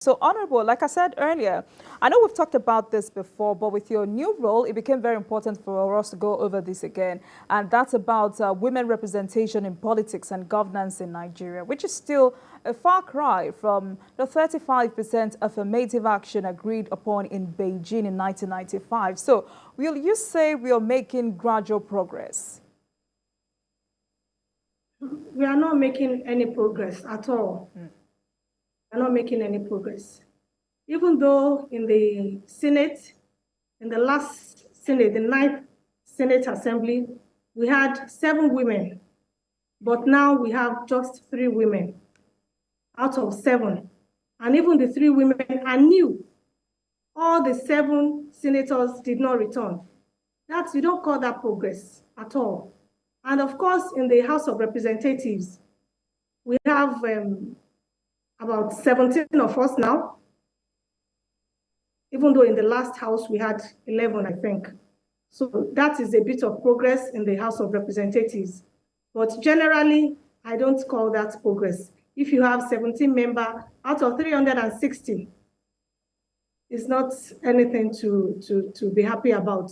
So, Honorable, like I said earlier, I know we've talked about this before, but with your new role, it became very important for us to go over this again. And that's about women representation in politics and governance in Nigeria, which is still a far cry from the 35% affirmative action agreed upon in Beijing in 1995. So, will you say we are making gradual progress? We are not making any progress at all. Are not making any progress. Even though in the Senate, in the last Senate, the 9th Senate Assembly, we had 7 women, but now we have just 3 women out of 7. And even the 3 women are new. All the 7 senators did not return. You don't call that progress at all. And of course, in the House of Representatives, we have about 17 of us now, even though in the last house we had 11, I think. So that is a bit of progress in the House of Representatives. But generally, I don't call that progress. If you have 17 members out of 360, it's not anything to be happy about.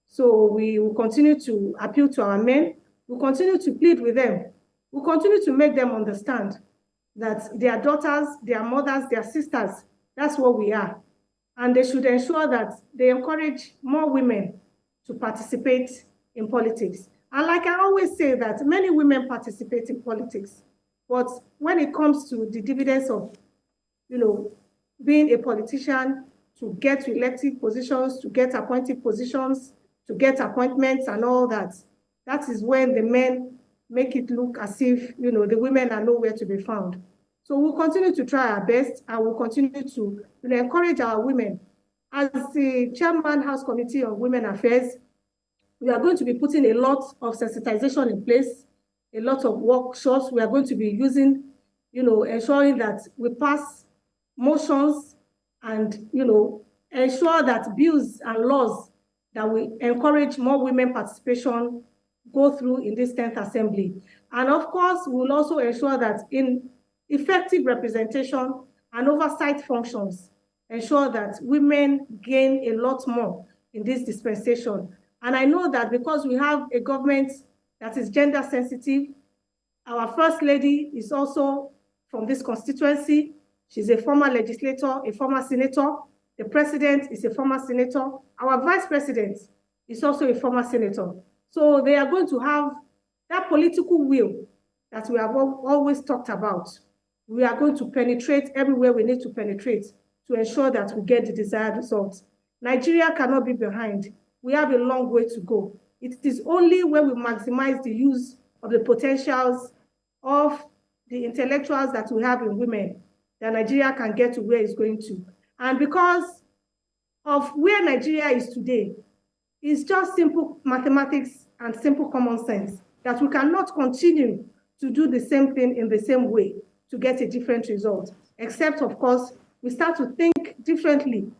So we will continue to appeal to our men. We'll continue to plead with them. We'll continue to make them understand that their daughters, their mothers, their sisters, that's what we are. And they should ensure that they encourage more women to participate in politics. And like I always say that many women participate in politics, but when it comes to the dividends of, being a politician, to get to elected positions, to get appointed positions, to get appointments and all that, that is when the men make it look as if, the women are nowhere to be found. So we'll continue to try our best, and we'll continue to encourage our women. As the Chairman House Committee on Women Affairs, we are going to be putting a lot of sensitization in place, a lot of workshops. We are going to be using, ensuring that we pass motions and, ensure that bills and laws that will encourage more women participation go through in this 10th Assembly. And of course, we will also ensure that in effective representation and oversight functions, ensure that women gain a lot more in this dispensation. And I know that because we have a government that is gender sensitive, our First Lady is also from this constituency. She's a former legislator, a former senator. The President is a former senator. Our Vice President is also a former senator. So they are going to have that political will that we have always talked about. We are going to penetrate everywhere we need to penetrate to ensure that we get the desired results. Nigeria cannot be behind. We have a long way to go. It is only when we maximize the use of the potentials of the intellectuals that we have in women that Nigeria can get to where it's going to. And because of where Nigeria is today, it's just simple mathematics and simple common sense that we cannot continue to do the same thing in the same way to get a different result, except, of course, we start to think differently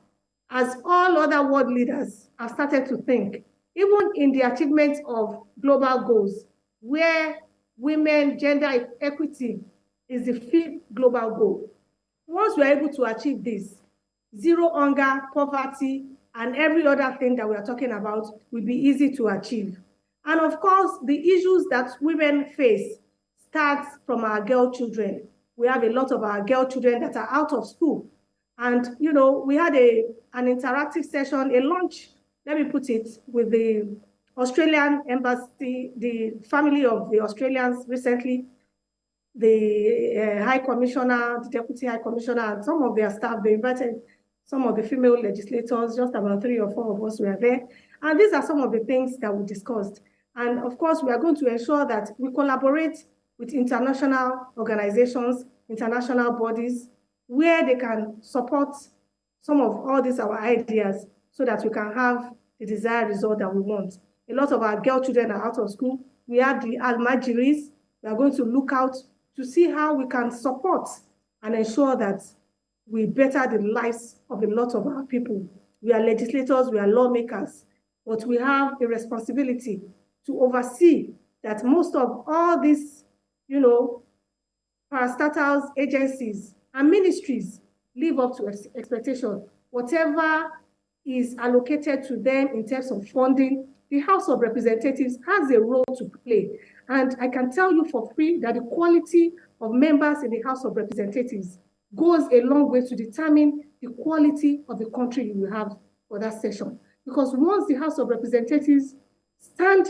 as all other world leaders have started to think, even in the achievement of global goals, where women, gender equity is the 5th global goal. Once we're able to achieve this, zero hunger, poverty, and every other thing that we are talking about will be easy to achieve. And of course, the issues that women face start from our girl children. We have a lot of our girl children that are out of school. And, we had an interactive session, a lunch, let me put it, with the Australian embassy, the family of the Australians recently, the High Commissioner, the Deputy High Commissioner, and some of their staff. They invited some of the female legislators, just about 3 or 4 of us were there. And these are some of the things that we discussed. And of course, we are going to ensure that we collaborate with international organizations, international bodies, where they can support some of all these our ideas so that we can have the desired result that we want. A lot of our girl children are out of school. We have the Almajiris. We are going to look out to see how we can support and ensure that we better the lives of a lot of our people. We are legislators, we are lawmakers, but we have a responsibility to oversee that most of all these, parastatals, agencies, and ministries live up to expectation. Whatever is allocated to them in terms of funding, the House of Representatives has a role to play. And I can tell you for free that the quality of members in the House of Representatives goes a long way to determine the quality of the country you will have for that session. Because once the House of Representatives stand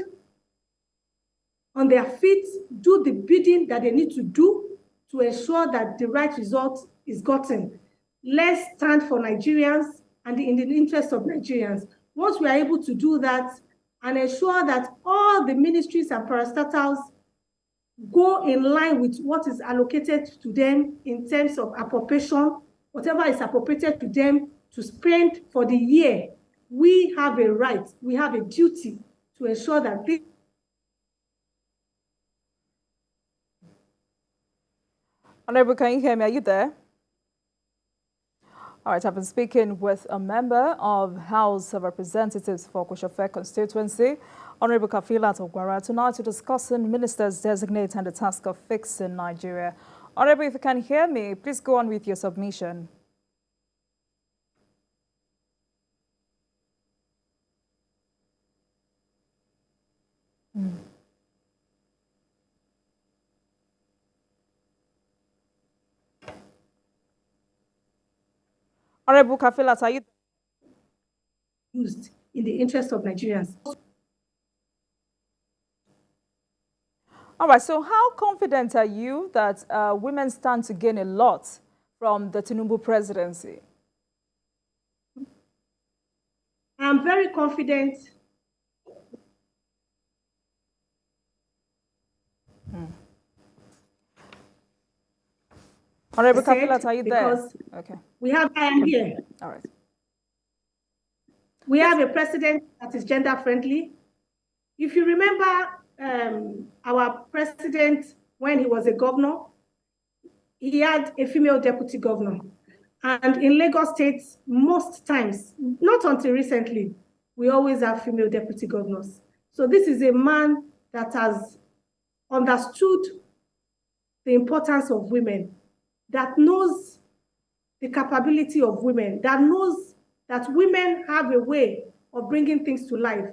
on their feet, do the bidding that they need to do to ensure that the right result is gotten, let's stand for Nigerians and in the interest of Nigerians. Once we are able to do that and ensure that all the ministries and parastatals go in line with what is allocated to them in terms of appropriation, whatever is appropriated to them to spend for the year, we have a right, we have a duty to ensure that this. Honorable, can you hear me? Are you there? All right, I've been speaking with a member of House of Representatives for Koshofe constituency, Honorable Kafilat Ogbara, tonight to discussing ministers designate and the task of fixing Nigeria. Honorable, if you can hear me, please go on with your submission. Honorable Kafilat, are you used in the interest of Nigerians? All right, so how confident are you that women stand to gain a lot from the Tinubu presidency? I'm very confident. Honorable Kafilat, are you there? Because okay. I am here. All right. We have a president that is gender friendly. If you remember our president, when he was a governor, he had a female deputy governor. And in Lagos State, most times, not until recently, we always have female deputy governors. So this is a man that has understood the importance of women, that knows the capability of women, that knows that women have a way of bringing things to life,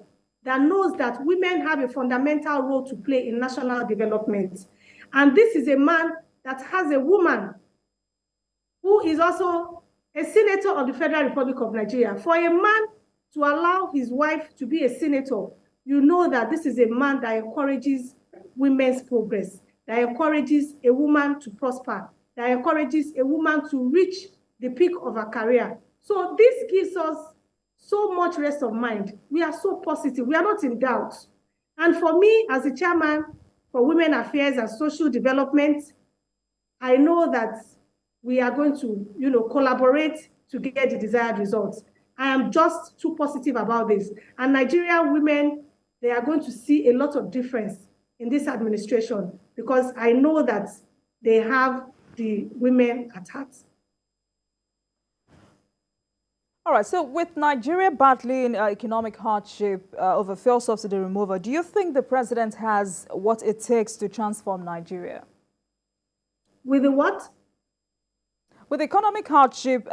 that knows that women have a fundamental role to play in national development. And this is a man that has a woman who is also a senator of the Federal Republic of Nigeria. For a man to allow his wife to be a senator, you know that this is a man that encourages women's progress, that encourages a woman to prosper, that encourages a woman to reach the peak of her career. So this gives us so much rest of mind. We are so positive. We are not in doubt. And for me, as the chairman for Women Affairs and Social Development, I know that we are going to, collaborate to get the desired results. I am just too positive about this. And Nigerian women, they are going to see a lot of difference in this administration because I know that they have the women at heart. All right, so with Nigeria battling economic hardship over fuel subsidy removal, do you think the president has what it takes to transform Nigeria? With the what? With economic hardship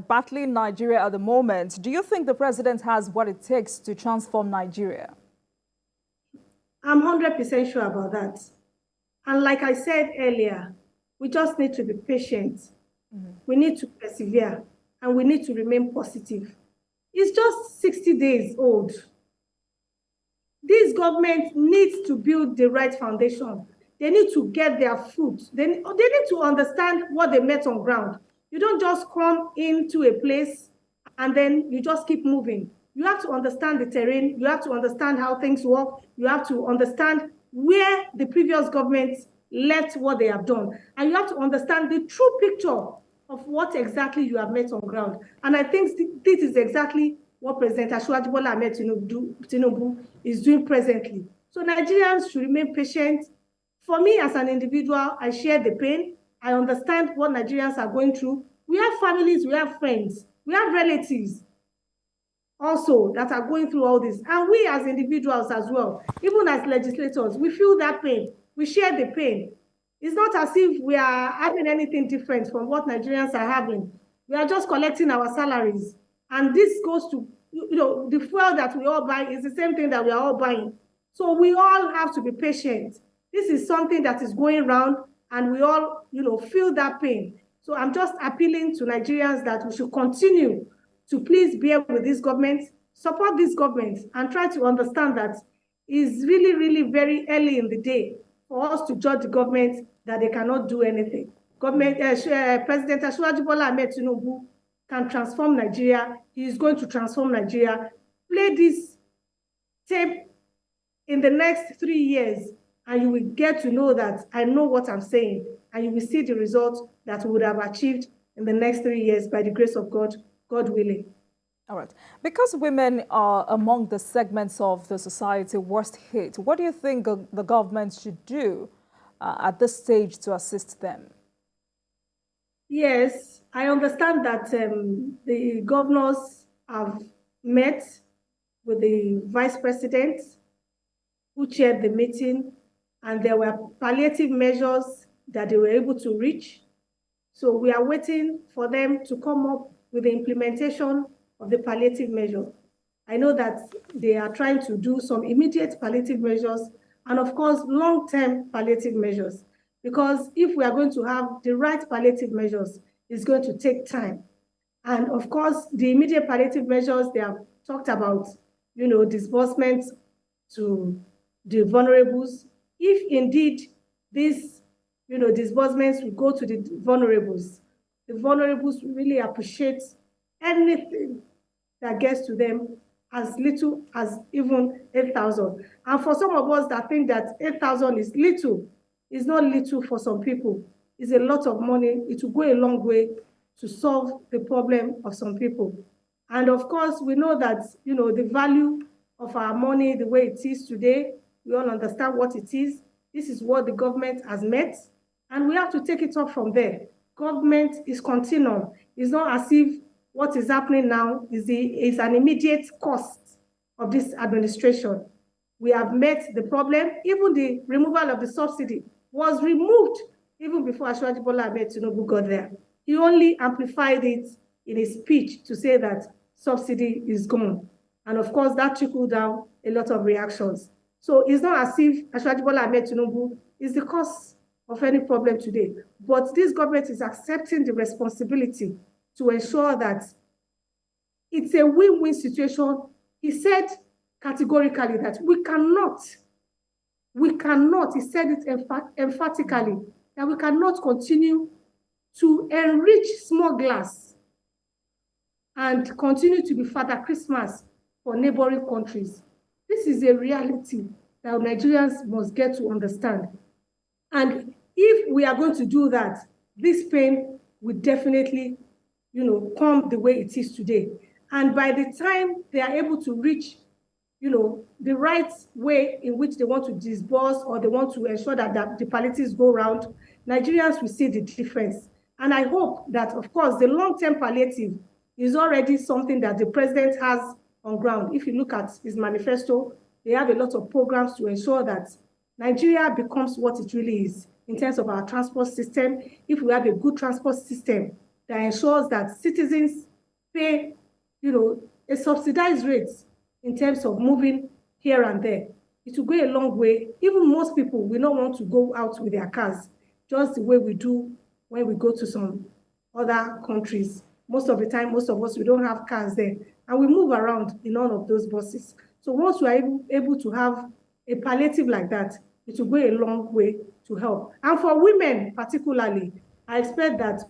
battling Nigeria at the moment, do you think the president has what it takes to transform Nigeria? I'm 100% sure about that. And like I said earlier, we just need to be patient. We need to persevere. And we need to remain positive. It's just 60 days old. This government needs to build the right foundation. They need to get their foot. They need to understand what they met on ground. You don't just come into a place and then you just keep moving. You have to understand the terrain. You have to understand how things work. You have to understand where the previous government left what they have done. And you have to understand the true picture of what exactly you have met on ground. And I think this is exactly what President Asiwaju Bola Ahmed Tinubu is doing presently. So Nigerians should remain patient. For me as an individual, I share the pain. I understand what Nigerians are going through. We have families, we have friends, we have relatives also that are going through all this. And we as individuals as well, even as legislators, we feel that pain. We share the pain. It's not as if we are having anything different from what Nigerians are having. We are just collecting our salaries. And this goes to, the fuel that we all buy is the same thing that we are all buying. So we all have to be patient. This is something that is going around, and we all, feel that pain. So I'm just appealing to Nigerians that we should continue to please bear with this government, support this government, and try to understand that it's really, really very early in the day for us to judge the government that they cannot do anything. President Asiwaju Bola Ahmed Tinubu can transform Nigeria. He is going to transform Nigeria. Play this tape in the next 3 years, and you will get to know that I know what I'm saying, and you will see the results that we would have achieved in the next 3 years by the grace of God, God willing. All right. Because women are among the segments of the society worst hit, what do you think the government should do at this stage to assist them? Yes, I understand that the governors have met with the vice president who chaired the meeting, and there were palliative measures that they were able to reach. So we are waiting for them to come up with the implementation of the palliative measure. I know that they are trying to do some immediate palliative measures and, of course, long-term palliative measures. Because if we are going to have the right palliative measures, it's going to take time. And of course, the immediate palliative measures, they have talked about, disbursements to the vulnerables. If indeed these, disbursements will go to the vulnerables really appreciate anything that gets to them, as little as even 8,000. And for some of us that think that 8,000 is little, it's not little for some people. It's a lot of money. It will go a long way to solve the problem of some people. And of course, we know that, the value of our money, the way it is today, we all understand what it is. This is what the government has met, and we have to take it up from there. Government is continuum. It's not as if what is happening now is an immediate cost of this administration. We have met the problem. Even the removal of the subsidy was removed even before Asiwaju Bola Ahmed Tinubu got there. He only amplified it in his speech to say that subsidy is gone. And of course, that trickled down a lot of reactions. So it's not as if Asiwaju Bola Ahmed Tinubu is the cause of any problem today. But this government is accepting the responsibility to ensure that it's a win-win situation. He said categorically that we cannot, he said it emphatically, that we cannot continue to enrich smugglers and continue to be Father Christmas for neighboring countries. This is a reality that Nigerians must get to understand. And if we are going to do that, this pain will definitely, come the way it is today. And by the time they are able to reach, the right way in which they want to disburse, or they want to ensure that the palliatives go around, Nigerians will see the difference. And I hope that, of course, the long-term palliative is already something that the president has on ground. If you look at his manifesto, they have a lot of programs to ensure that Nigeria becomes what it really is in terms of our transport system. If we have a good transport system that ensures that citizens pay, a subsidized rate in terms of moving here and there, it will go a long way. Even most people will not want to go out with their cars, just the way we do when we go to some other countries. Most of the time, most of us, we don't have cars there, and we move around in all of those buses. So once we are able to have a palliative like that, it will go a long way to help. And for women particularly, I expect that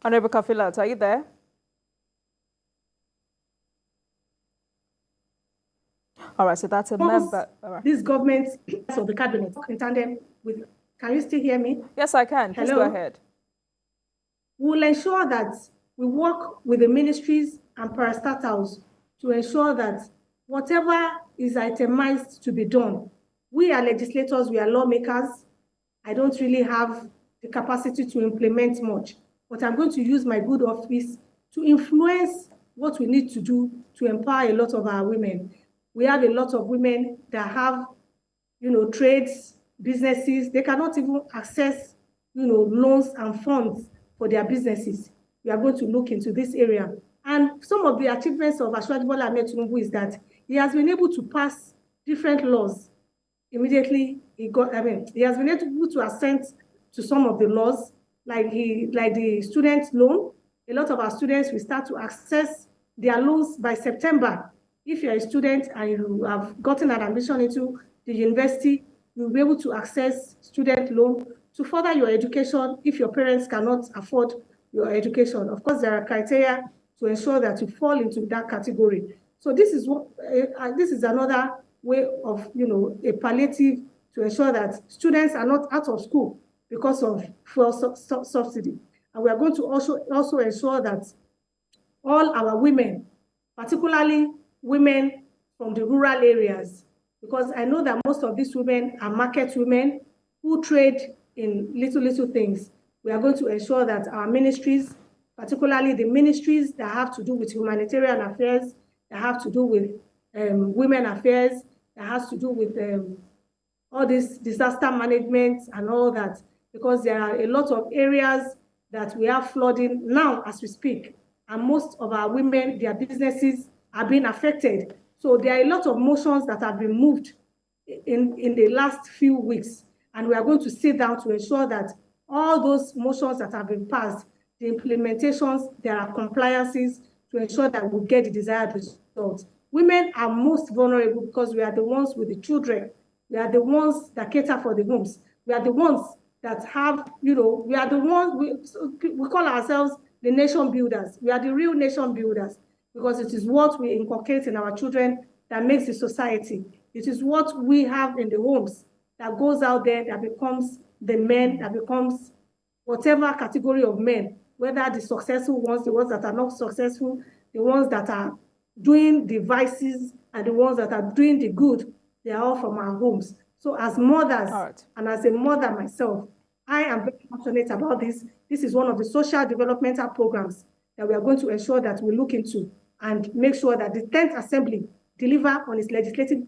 Honorable Kafilat, are you there? All right, so that's a member. Right. This government of the cabinet in tandem with, can you still hear me? Yes, I can. Please go ahead. We'll ensure that we work with the ministries and parastatals to ensure that whatever is itemized to be done, we are legislators, we are lawmakers. I don't really have the capacity to implement much, but I'm going to use my good office to influence what we need to do to empower a lot of our women. We have a lot of women that have, trades, businesses. They cannot even access, loans and funds for their businesses. We are going to look into this area. And some of the achievements of Asiwaju Bola Ahmed Tinubu is that he has been able to pass different laws. Immediately, he has been able to assent to some of the laws, like the student loan. A lot of our students will start to access their loans by September. If you're a student and you have gotten an admission into the university, you'll be able to access student loan to further your education if your parents cannot afford your education. Of course, there are criteria to ensure that you fall into that category. So this is another way of, a palliative to ensure that students are not out of school because of fuel subsidy. And we are going to also ensure that all our women, particularly women from the rural areas, because I know that most of these women are market women who trade in little things. We are going to ensure that our ministries, particularly the ministries that have to do with humanitarian affairs, that have to do with women affairs, that has to do with all this disaster management and all that, because there are a lot of areas that we are flooding now as we speak, and most of our women, their businesses are being affected. So there are a lot of motions that have been moved in the last few weeks, and we are going to sit down to ensure that all those motions that have been passed, the implementations, there are compliances to ensure that we get the desired results. Women are most vulnerable because we are the ones with the children. We are the ones that cater for the homes. We are the ones that have, we are the ones, we call ourselves the nation builders. We are the real nation builders because it is what we inculcate in our children that makes the society. It is what we have in the homes that goes out there, that becomes the men, that becomes whatever category of men, whether the successful ones, the ones that are not successful, the ones that are doing the vices, and the ones that are doing the good, they are all from our homes. So as mothers, and as a mother myself, I am very passionate about this. This is one of the social developmental programs that we are going to ensure that we look into and make sure that the 10th Assembly deliver on its legislative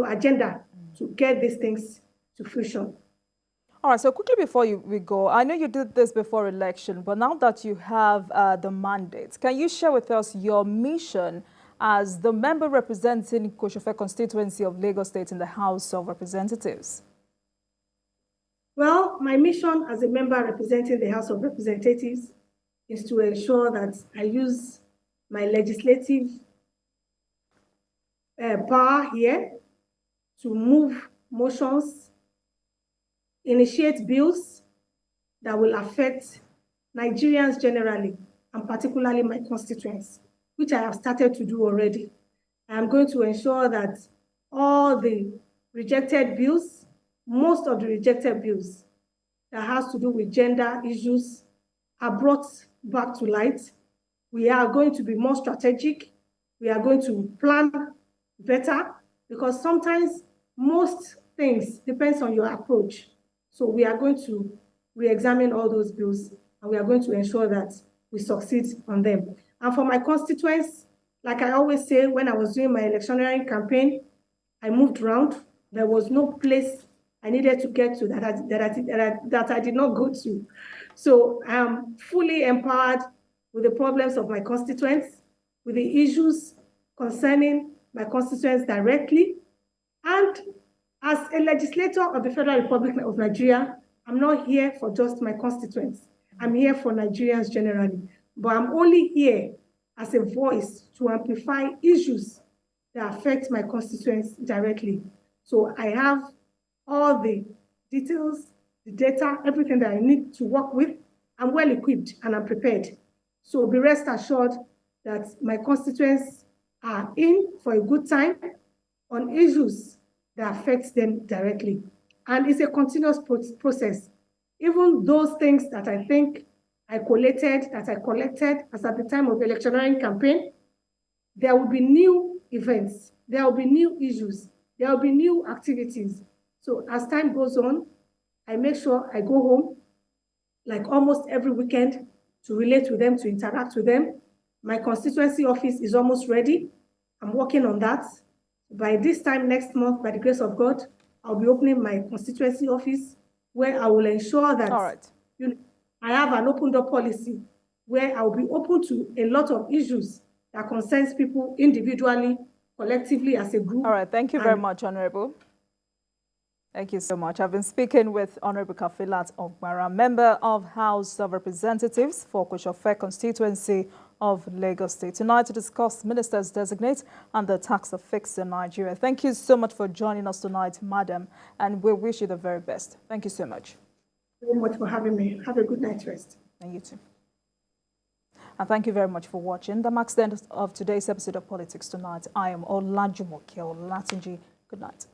agenda to get these things to fruition. All right, so quickly before we go, I know you did this before election, but now that you have the mandate, can you share with us your mission as the member representing Koshofe constituency of Lagos State in the House of Representatives? Well, my mission as a member representing the House of Representatives is to ensure that I use my legislative power here to move motions, initiate bills that will affect Nigerians generally, and particularly my constituents, which I have started to do already. I am going to ensure that all the rejected bills, most of the rejected bills that has to do with gender issues are brought back to light. We are going to be more strategic. We are going to plan better because sometimes most things depends on your approach. So we are going to re-examine all those bills and we are going to ensure that we succeed on them. And for my constituents, like I always say, when I was doing my electioneering campaign, I moved around. There was no place I needed to get to that I did not go to. So I'm fully empowered with the problems of my constituents, with the issues concerning my constituents directly. And as a legislator of the Federal Republic of Nigeria, I'm not here for just my constituents. I'm here for Nigerians generally. But I'm only here as a voice to amplify issues that affect my constituents directly. So I have all the details, the data, everything that I need to work with. I'm well equipped and I'm prepared. So be rest assured that my constituents are in for a good time on issues that affect them directly. And it's a continuous process. Even those things that I think I collected as at the time of the electioneering campaign, there will be new events, there will be new issues, there will be new activities. So as time goes on, I make sure I go home like almost every weekend to relate with them, to interact with them. My constituency office is almost ready. I'm working on that. By this time next month, by the grace of God, I'll be opening my constituency office, where I will ensure that All right. I have an open door policy where I'll be open to a lot of issues that concerns people individually, collectively, as a group. All right. Thank you very much, Honorable. Thank you so much. I've been speaking with Honorable Kafilat Ogbara, member of House of Representatives for Koshofe constituency of Lagos State, tonight to discuss ministers designate and the tax affix in Nigeria. Thank you so much for joining us tonight, madam, and we wish you the very best. Thank you so much. Thank you very much for having me. Have a good night's rest. And you too. And thank you very much for watching. That marks the end of today's episode of Politics Tonight. I am Olajumoke Olatunji. Good night.